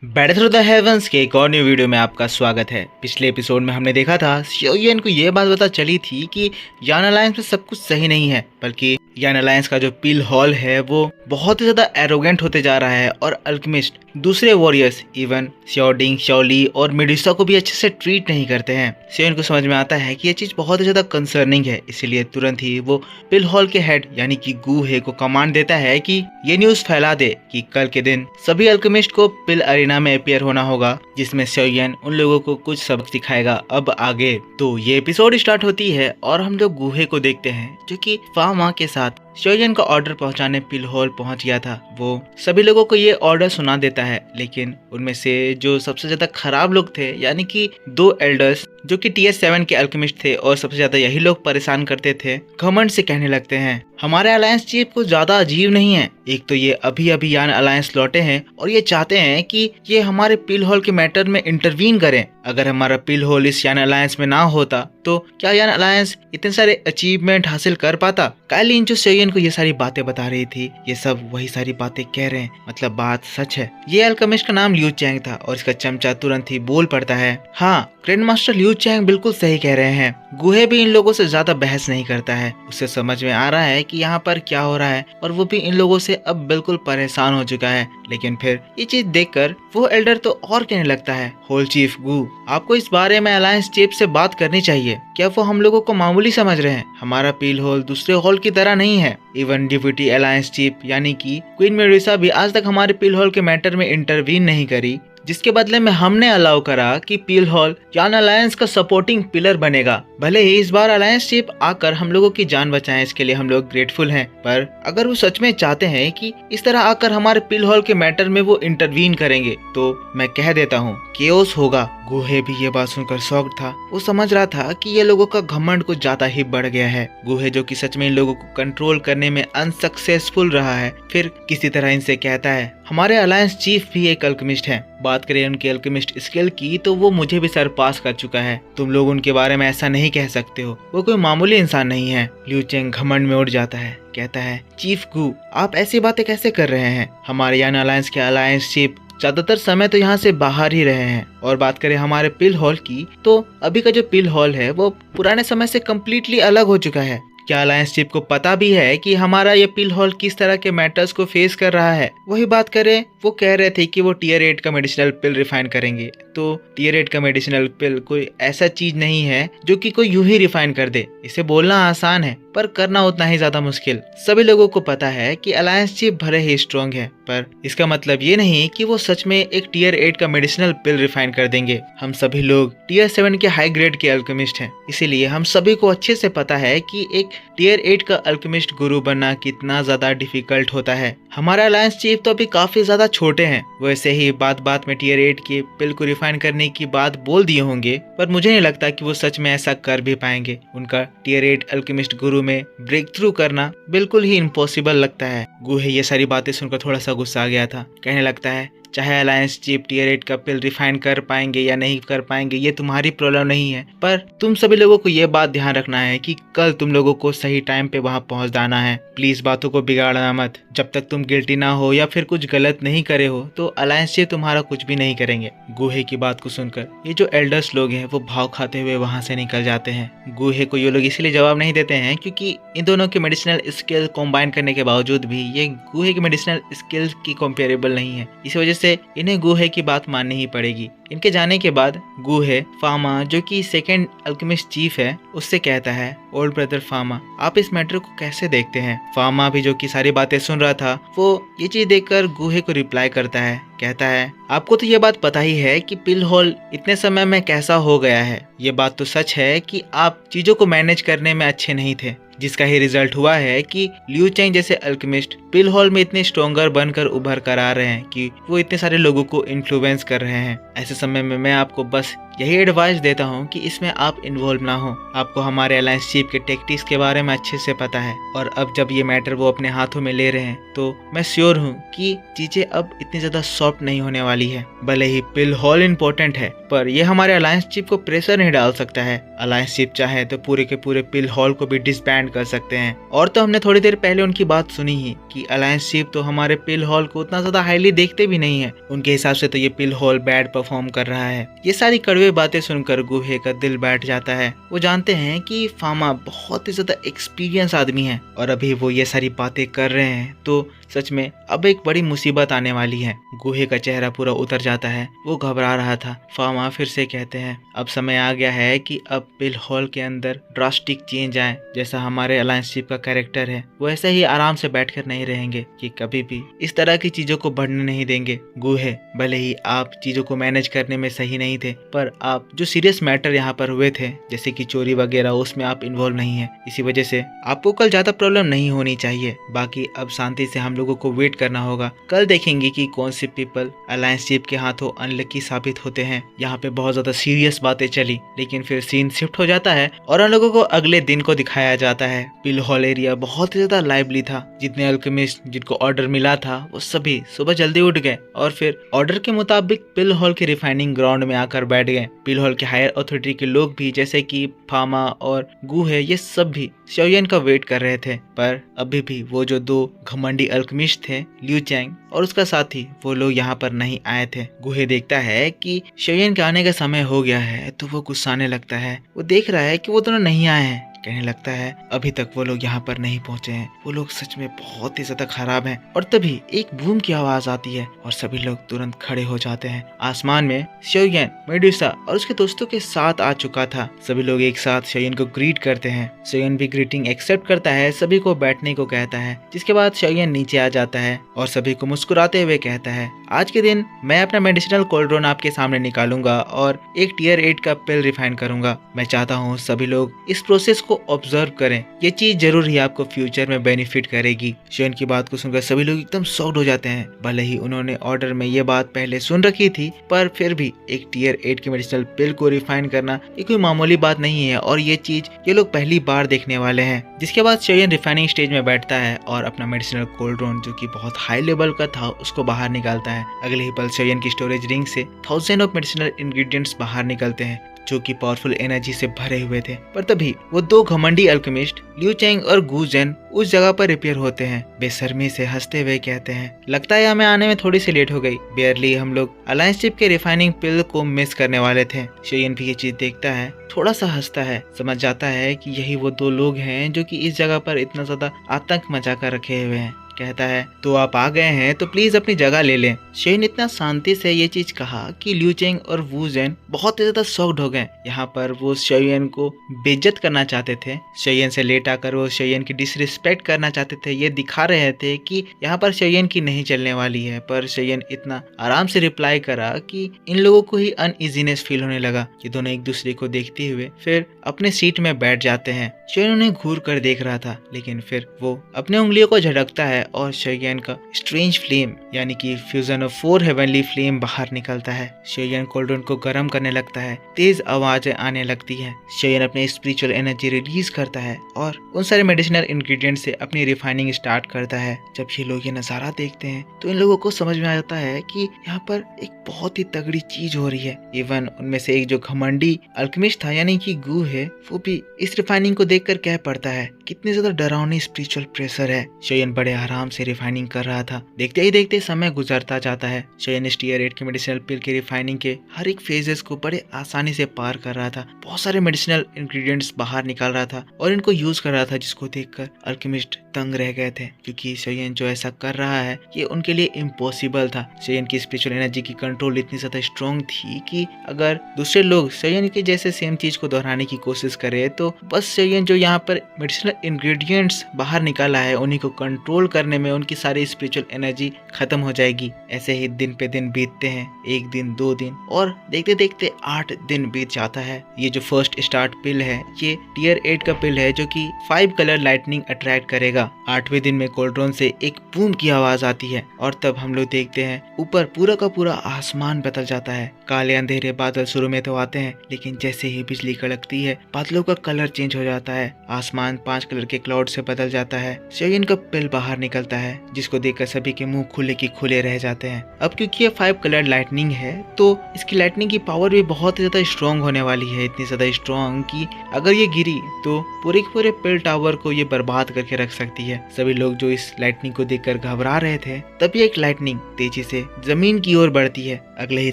Battle through the heavens के एक और न्यू वीडियो में आपका स्वागत है। पिछले एपिसोड में हमने देखा था शियोयन को ये बात पता चली थी कि यान अलायंस में सब कुछ सही नहीं है, बल्कि यान अलायंस का जो पिल हॉल है वो बहुत ही ज्यादा एरोगेंट होते जा रहा है और अल्केमिस्ट दूसरे वॉरियर्स इवन श्योडिंग, शॉली और मेडुसा को भी अच्छे से ट्रीट नहीं करते हैं। शियोयन को समझ में आता है कि ये चीज बहुत ही ज्यादा कंसर्निंग है, इसीलिए तुरंत ही वो पिल हॉल के हेड यानी कि गू हे को कमांड देता है कि ये न्यूज फैला दे कि कल के दिन सभी अल्केमिस्ट को पिल अरीना में अपीयर होना होगा, जिसमें शियोयन उन लोगों को कुछ सबक सिखाएगा अब आगे। तो ये एपिसोड स्टार्ट होती है और हम लोग गूहे को देखते हैं जो कि फामा के साथ शियोयन का ऑर्डर पहुंचाने पिल हॉल पहुंच गया था। वो सभी लोगों को ये ऑर्डर सुना देता है, लेकिन उनमें से जो सबसे ज्यादा खराब लोग थे यानी कि दो एल्डर्स जो कि TS7 के अल्केमिस्ट थे और सबसे ज्यादा यही लोग परेशान करते थे, घमंड से कहने लगते हैं हमारे अलायंस चीफ कुछ ज्यादा अजीब नहीं है। एक तो ये अभी अभी यान अलायंस लौटे हैं और ये चाहते हैं कि ये हमारे पिल हॉल के मैटर में इंटरवीन करें। अगर हमारा पिल हॉल इस यान अलायंस में ना होता तो क्या यान अलायंस इतने सारे अचीवमेंट हासिल कर पाता? काइलिन जो शियोयन को ये सारी बातें बता रही थी, ये सब वही सारी बातें कह रहे हैं, मतलब बात सच है। ये अल्केमिस्ट का नाम लियू चैंग था और इसका चमचा तुरंत ही बोल पड़ता है, हाँ ग्रैंड मास्टर लियू चैंग बिल्कुल सही कह रहे हैं। गुहे भी इन लोगों से ज्यादा बहस नहीं करता है, उसे समझ में आ रहा है कि यहाँ पर क्या हो रहा है और वो भी इन लोगों से अब बिल्कुल परेशान हो चुका है। लेकिन फिर ये चीज देखकर वो एल्डर तो और कहने लगता है, होल चीफ गू आपको इस बारे में अलायंस चीफ से बात करनी चाहिए। क्या वो हम लोगों को मामूली समझ रहे हैं? हमारा पिल हॉल दूसरे हॉल की तरह नहीं है। इवन डिप्यूटी अलायंस चीफ यानी कि क्वीन मेडुसा भी आज तक हमारे पिल हॉल के मैटर में इंटरवीन नहीं करी, जिसके बदले में हमने अलाउ करा कि पिल हॉल यान अलायंस का सपोर्टिंग पिलर बनेगा। भले ही इस बार अलायंस चीफ आकर हम लोगों की जान बचाएं, इसके लिए हम लोग ग्रेटफुल हैं, पर अगर वो सच में चाहते हैं कि इस तरह आकर हमारे पिल हॉल के मैटर में वो इंटरवीन करेंगे तो मैं कह देता हूँ केओस होगा। गुहे भी ये बात सुनकर शॉक्ड था। वो समझ रहा था कि ये लोगों का घमंड कुछ ज्यादा ही बढ़ गया है। गुहे जो कि सच में इन लोगों को कंट्रोल करने में अनसक्सेसफुल रहा है, फिर किसी तरह इनसे कहता है हमारे अलायंस चीफ भी एक अल्केमिस्ट है। बात करें उनके अल्केमिस्ट स्किल की तो वो मुझे भी सरपास कर चुका है। तुम लोग उनके बारे में ऐसा नहीं कह सकते हो, वो कोई मामूली इंसान नहीं है। लियू चैंग घमंड में उड़ जाता है, कहता है चीफ गू आप ऐसी बातें कैसे कर रहे हैं? हमारे यान अलायंस के अलायंस चीफ ज्यादातर समय तो यहाँ से बाहर ही रहे हैं। और बात करें हमारे पिल हॉल की तो अभी का जो पिल हॉल है वो पुराने समय से कम्प्लीटली अलग हो चुका है। क्या अलायंस चीफ को पता भी है कि हमारा ये पिल हॉल किस तरह के मैटर्स को फेस कर रहा है? वही बात करें, वो कह रहे थे कि वो टियर 8 का मेडिसिनल पिल रिफाइन करेंगे, तो टियर 8 का मेडिसिनल पिल कोई ऐसा चीज नहीं है जो कि कोई यूं ही रिफाइन कर दे। इसे बोलना आसान है पर करना उतना ही ज्यादा मुश्किल। सभी लोगों को पता है कि अलायंस चीफ भले ही स्ट्रॉन्ग है, पर इसका मतलब ये नहीं कि वो सच में एक टियर 8 का मेडिसिनल पिल रिफाइन कर देंगे। हम सभी लोग टियर 7 के हाई ग्रेड के अल्केमिस्ट हैं, इसीलिए हम सभी को अच्छे से पता है कि एक टियर 8 का अल्केमिस्ट गुरु बनना कितना ज्यादा डिफिकल्ट होता है। हमारा अलायंस चीफ तो अभी काफी ज्यादा छोटे हैं, वैसे ही बात बात में टियर 8 के पिल को रिफाइन करने की बात बोल दिए होंगे, पर मुझे नहीं लगता कि वो सच में ऐसा कर भी पाएंगे। उनका टियर 8 अल्केमिस्ट गुरु में ब्रेक थ्रू करना बिल्कुल ही इम्पॉसिबल लगता है। गुहे ये सारी बातें सुनकर थोड़ा सा गुस्सा आ गया था, कहने लगता है चाहे अलायंस चीफ टियर 8 का पिल रिफाइन कर पाएंगे या नहीं कर पाएंगे ये तुम्हारी प्रॉब्लम नहीं है, पर तुम सभी लोगों को ये बात ध्यान रखना है कि कल तुम लोगों को सही टाइम पे वहां पहुंच जाना है। प्लीज बातों को बिगाड़ना मत। जब तक तुम गिल्टी ना हो या फिर कुछ गलत नहीं करे हो तो अलायंस चीफ तुम्हारा कुछ भी नहीं करेंगे। गुहे की बात को सुनकर ये जो एल्डर्स लोग हैं वो भाव खाते हुए वहां से निकल जाते हैं। गुहे को ये लोग इसलिए जवाब नहीं देते हैं क्योंकि इन दोनों के मेडिसिनल स्किल कॉम्बाइन करने के बावजूद भी ये गुहे के मेडिसिनल स्किल्स की कंपेरेबल नहीं है, इस वजह से इन्हें गुहे की बात माननी ही पड़ेगी। इनके जाने के बाद गुहे फामा जो कि सेकंड अल्केमिस्ट चीफ है उससे कहता है ओल्ड ब्रदर फामा आप इस मैटर को कैसे देखते हैं? फामा भी जो कि सारी बातें सुन रहा था वो ये चीज देखकर गुहे को रिप्लाई करता है, कहता है आपको तो ये बात पता ही है कि पिल हॉल इतने समय में कैसा हो गया है। ये बात तो सच है कि आप चीजों को मैनेज करने में अच्छे नहीं थे, जिसका ही रिजल्ट हुआ है कि लियू चैंग जैसे अल्केमिस्ट पिल हॉल में इतने स्ट्रॉन्गर बनकर उभर कर आ रहे हैं कि वो इतने सारे लोगों को इन्फ्लुएंस कर रहे हैं। ऐसे समय में मैं आपको बस यही एडवाइस देता हूँ कि इसमें आप इन्वॉल्व ना हो। आपको हमारे अलायंस चीफ के टैक्टिक्स के बारे में अच्छे से पता है और अब जब ये मैटर वो अपने हाथों में ले रहे हैं तो मैं श्योर हूँ कि चीजें अब इतनी ज्यादा सॉफ्ट नहीं होने वाली है। भले ही पिल हॉल इम्पोर्टेंट है पर ये हमारे अलायंस चीफ को प्रेशर नहीं डाल सकता है। अलायंस चीफ चाहे तो पूरे के पूरे पिल हॉल को भी डिसबैंड कर सकते हैं। और तो हमने थोड़ी देर पहले उनकी बात सुनी ही कि अलायंस चीफ तो हमारे पिल हॉल को उतना ज्यादा हाईली देखते भी नहीं है। उनके हिसाब से तो ये पिल हॉल बैड परफॉर्म कर रहा है। ये सारी कड़वे बातें सुनकर गुहे का दिल बैठ जाता है। वो जानते हैं कि फामा बहुत ही ज्यादा एक्सपीरियंस आदमी है और अभी वो ये सारी बातें कर रहे हैं तो सच में अब एक बड़ी मुसीबत आने वाली है। गुहे का चेहरा पूरा उतर जाता है। वो घबरा रहा था। फामा फिर से कहते हैं अब समय आ गया है कि अब पिल हॉल के अंदर ड्रास्टिक चेंज आए। जैसा हमारे अलायंस चीफ का कैरेक्टर है वो ऐसे ही आराम से बैठकर नहीं रहेंगे कि कभी भी इस तरह की चीजों को बढ़ने नहीं देंगे। गुहे भले ही आप चीजों को मैनेज करने में सही नहीं थे पर आप जो सीरियस मैटर यहाँ पर हुए थे जैसे कि चोरी वगैरह उसमें आप इन्वॉल्व नहीं है। इसी वजह से आपको कल ज्यादा प्रॉब्लम नहीं होनी चाहिए। बाकी अब शांति से हम लोगों को वेट करना होगा। कल देखेंगे कि कौन से पीपल अलायंस चीफ के हाथों अनलकी साबित होते हैं। यहाँ पे बहुत ज्यादा सीरियस बातें चली लेकिन फिर सीन शिफ्ट हो जाता है और उन लोगों को अगले दिन को दिखाया जाता है। पिल हॉल एरिया बहुत ही ज्यादा लाइवली था। जितने अल्केमिस्ट जिनको ऑर्डर मिला था वो सभी सुबह जल्दी उठ गए और फिर ऑर्डर के मुताबिक पिल हॉल के रिफाइनिंग ग्राउंड में आकर बैठ गए। पिल हॉल के हायर अथॉरिटी के लोग भी जैसे कि फामा और गुहे ये सब भी शोयन का वेट कर रहे थे पर अभी भी वो जो दो घमंडी अल्केमिस्ट थे लियू चैंग और उसका साथी वो लोग यहाँ पर नहीं आए थे। गुहे देखता है कि शोयन के आने का समय हो गया है तो वो गुस्साने लगता है। वो देख रहा है कि वो दोनों नहीं आए हैं। कहने लगता है अभी तक वो लोग यहाँ पर नहीं पहुंचे हैं। वो लोग सच में बहुत ही ज्यादा खराब हैं। और तभी एक बूम की आवाज आती है और सभी लोग तुरंत खड़े हो जाते हैं। आसमान में शोयन मेडुसा और उसके दोस्तों के साथ आ चुका था। सभी लोग एक साथ शोयन को ग्रीट करते हैं। शोयन भी ग्रीटिंग एक्सेप्ट करता है। सभी को बैठने को कहता है जिसके बाद शोयन नीचे आ जाता है और सभी को मुस्कुराते हुए कहता है आज के दिन मैं अपना मेडिसिनल कोल्ड्रोन आपके सामने निकालूंगा और एक टियर 8 का पिल रिफाइन करूंगा। मैं चाहता हूँ सभी लोग इस प्रोसेस को ऑब्जर्व करें। ये चीज जरूर ही आपको फ्यूचर में बेनिफिट करेगी। शोयन की बात को सुनकर सभी लोग एकदम शॉक्ड हो जाते हैं। भले ही उन्होंने ऑर्डर में ये बात पहले सुन रखी थी पर फिर भी एक टियर 8 के मेडिसिनल पिल को रिफाइन करना ये कोई मामूली बात नहीं है और ये चीज ये लोग पहली बार देखने वाले हैं। जिसके बाद शोयन रिफाइनिंग स्टेज में बैठता है और अपना मेडिसिनल कोल्ड्रोन जो कि बहुत हाई लेवल का था उसको बाहर निकालता है। अगले ही पल शोयन की स्टोरेज रिंग से थाउजेंड ऑफ मेडिसिनल इंग्रेडिएंट्स बाहर निकलते हैं जो कि पावरफुल एनर्जी से भरे हुए थे। पर तभी वो दो घमंडी अल्केमिस्ट लियू चैंग और गू जेन उस जगह पर रिपेयर होते हैं। बेशर्मी से हंसते हुए कहते हैं लगता है हमें आने में थोड़ी सी लेट हो गई। बेयरली हम लोग अलायंस चिप के रिफाइनिंग पिल को मिस करने वाले थे। शोयन भी ये चीज देखता है थोड़ा सा हंसता है। समझ जाता है कि यही वो दो लोग हैं जो कि इस जगह पर इतना ज्यादा आतंक मचा कर रखे हुए हैं। कहता है तो आप आ गए हैं तो प्लीज अपनी जगह ले लें। शोयन इतना शांति से ये चीज कहा कि लियू चैंग और वू जेन बहुत ही ज्यादा शॉक्ड हो गए। यहाँ पर वो शोयन को बेइज्जत करना चाहते थे। शोयन से लेट आकर वो शोयन की डिसरिस्पेक्ट करना चाहते थे। ये दिखा रहे थे कि यहाँ पर शोयन की नहीं चलने वाली है पर शोयन इतना आराम से रिप्लाई करा कि इन लोगों को ही अनइजीनेस फील होने लगा। ये दोनों एक दूसरे को देखते हुए फिर अपने सीट में बैठ जाते हैं। शोयन उन्हें घूर कर देख रहा था लेकिन फिर वो अपने उंगलियों को झटकता है और शोयन का स्ट्रेंज फ्लेम यानी कि फ्यूजन ऑफ 4 हेवनली फ्लेम बाहर निकलता है। शोयन कोल्ड्रोन को गर्म करने लगता है। तेज आवाजें आने लगती हैं। शोयन अपने स्पिरिचुअल एनर्जी रिलीज करता है और उन सारे मेडिसिनल इंग्रेडिएंट से अपनी रिफाइनिंग स्टार्ट करता है। जब ये लोग ये नजारा देखते हैं तो इन लोगों को समझ में आ जाता है कि यहाँ पर एक बहुत ही तगड़ी चीज हो रही है। इवन उनमें से एक जो घमंडी अल्केमिस्ट था यानी कि गू है वो भी इस रिफाइनिंग को देखकर कह पड़ता है कितनी ज्यादा डरावनी स्पिरिचुअल प्रेशर है। शोयन बड़े आराम से रिफाइनिंग कर रहा था। देखते ही देखते समय गुजरता जाता है। शोयन इस टियर 8 के मेडिसिनल पिल की रिफाइनिंग के हर एक फेजेस को बड़े आसानी से पार कर रहा था। बहुत सारे मेडिसिनल इंग्रेडिएंट्स बाहर निकाल रहा था और इनको यूज कर रहा था जिसको देखकर अल्केमिस्ट तंग रह गए थे क्योंकि शोयन जो ऐसा कर रहा है ये उनके लिए इम्पॉसिबल था। शोयन की स्पिरिचुअल एनर्जी की कंट्रोल इतनी ज्यादा स्ट्रॉन्ग थी कि अगर दूसरे लोग शोयन के जैसे सेम चीज को दोहराने की कोशिश करे तो बस शोयन जो यहाँ पर मेडिसिनल इंग्रेडिएंट्स बाहर निकाला है उन्हीं को कंट्रोल करने करने में उनकी सारी स्पिरिचुअल एनर्जी खत्म हो जाएगी। ऐसे ही दिन पे दिन बीतते हैं, 1 दिन 2 दिन और देखते देखते 8 दिन बीत जाता है। ये जो फर्स्ट स्टार्ट पिल है ये टियर 8 का पिल है जो कि 5 कलर लाइटनिंग अट्रैक्ट करेगा। 8वें दिन में कोल्ट्रॉन से एक बूम की आवाज आती है और तब हम लोग देखते हैं ऊपर पूरा का पूरा आसमान बदल जाता है। काले अंधेरे बादल शुरू में तो आते हैं लेकिन जैसे ही बिजली कड़कती है बादलों का कलर चेंज हो जाता है। आसमान 5 कलर के क्लाउड से बदल जाता है। शोयन का पिल बाहर निकलता है जिसको देखकर सभी के मुंह खुले की खुले रह जाते हैं। अब क्योंकि ये 5 कलर लाइटनिंग है तो इसकी लाइटनिंग की पावर भी बहुत ज्यादा स्ट्रॉन्ग होने वाली है। इतनी ज्यादा स्ट्रॉन्ग कि अगर ये गिरी तो पूरे के पूरे पिल टावर को ये बर्बाद करके रख सकती है। सभी लोग जो इस लाइटनिंग को देखकर घबरा रहे थे तभी एक लाइटनिंग तेजी से जमीन की ओर बढ़ती है। अगले ही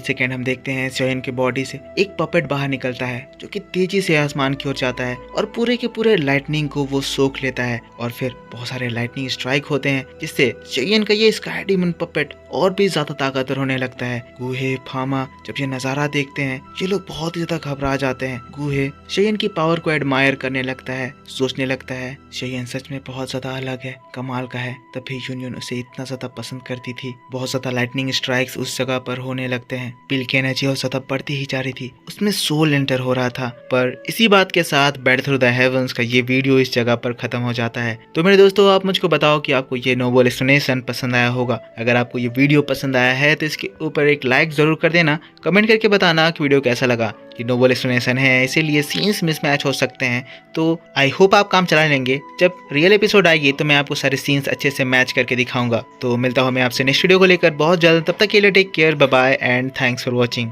सेकंड हम देखते हैं शोयन के बॉडी से एक पपेट बाहर निकलता है जो कि तेजी से आसमान की ओर जाता है और पूरे के पूरे लाइटनिंग को वो सोख लेता है और फिर बहुत सारे लाइटनिंग स्ट्राइक होते हैं जिससे शोयन का ये स्काई डेमन पपेट और भी ज्यादा ताकतवर होने लगता है। गुहे फामा जब ये नजारा देखते हैं ये लोग बहुत ही ज्यादा घबरा जाते हैं। गुहे शोयन की पावर को एडमायर करने लगता है, सोचने लगता है शोयन सच में बहुत ज्यादा अलग है, कमाल का है। तभी यूनियन उसे इतना ज्यादा पसंद करती थी। बहुत ज्यादा लाइटनिंग स्ट्राइक्स उस जगह पर होने लगते हैं। पिल की एनर्जी और ज्यादा बढ़ती ही जा रही थी, उसमें सोल एंटर हो रहा था। पर इसी बात के साथ बैड थ्रू द हेवंस का ये वीडियो इस जगह पर खत्म हो जाता है। तो मेरे दोस्तों आप मुझको बताओ कि आपको ये नोबल एक्सप्लेनेशन पसंद आया होगा। अगर आपको ये वीडियो पसंद आया है तो इसके ऊपर एक लाइक जरूर कर देना। कमेंट करके बताना कि वीडियो कैसा लगा। ये नोबल एक्सप्लेनेशन है इसीलिए सीन्स मिसमैच हो सकते हैं तो आई होप आप काम चला लेंगे। जब रियल एपिसोड आएगी तो मैं आपको सारे सीन्स अच्छे से मैच करके दिखाऊंगा। तो मिलता हूँ मैं आपसे नेक्स्ट वीडियो को लेकर बहुत जल्द। तब तक के लिए take care, bye bye and thanks for watching.